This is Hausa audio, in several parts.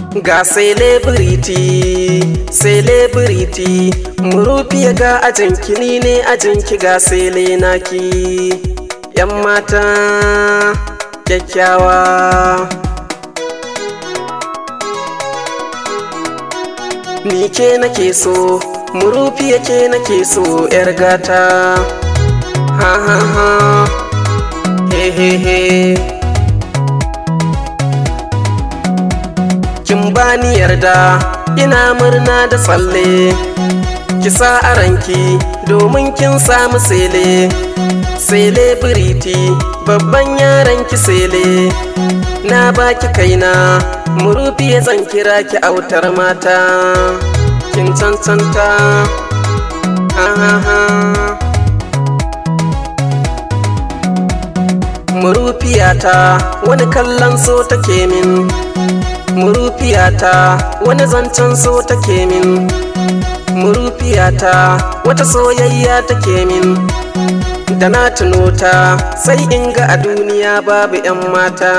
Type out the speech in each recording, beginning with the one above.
Ga celebrity murufiya ga ajinki ni ne ajinki ga sele naki yan mata kyakkyawa ni ke nake so murufiya ke nake so yar gata ha ha ha he he he kin bani yarda ina murna da tsalle ki sa a ranki domin kin samu sele celebrity babban yaran ki sele na baki kaina murufiya zan kira ki autar mata kin cancanta ha ha ha murufiyata wani kallon so take min murufiyata wani zancen so take min murufiyata wata soyayya take min da na tuno ta sai in ga a duniya babu 'yan mata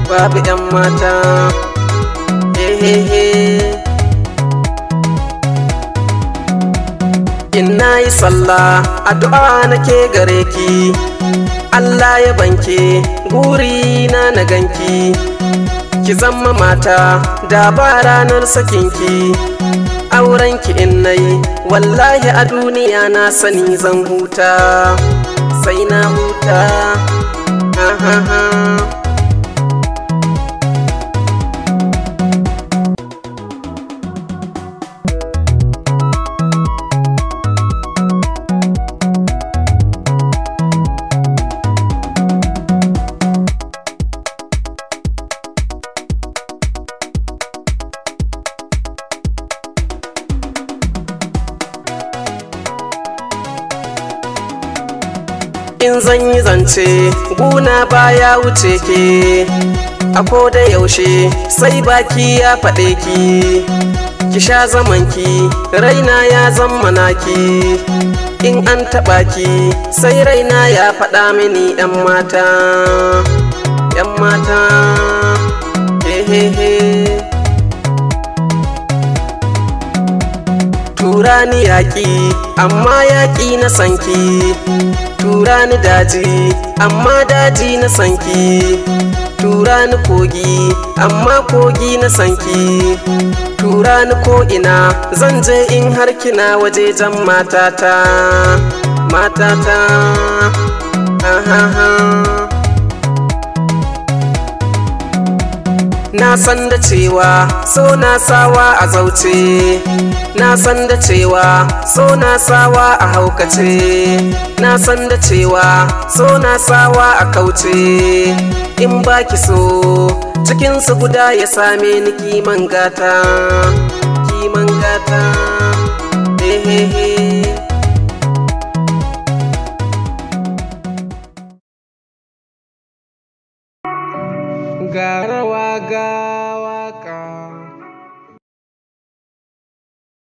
babu 'yan mata hehehe in nayi sallah addu'a nake gare ki Allah ya banke guri na ganki ki zama mata da ba ranar sakinki aurenki in nayi wallahi a duniya na sani zan huta sai na huta ha ha ha in zan yi zance guna baya wuce ke a koda yaushe sai baki ya faɗe ki sha zamanki raina ya zama naki in an taɓa ki sai raina ya faɗa mini 'yan mata 'yan mata hehehe turani yaƙi amma yaƙi na sanki turani daji amma daji na sanki turani kogi amma kogi na sanki turani ko ina zan je in har kina wajejen matata matata ha ha ha na san da cewa so na sawa a zauce na san da cewa so na sawa a haukace na san da cewa so na sawa a kauce in baki so cikinsu guda ya same ni kiman gata hehehe ga rawa ga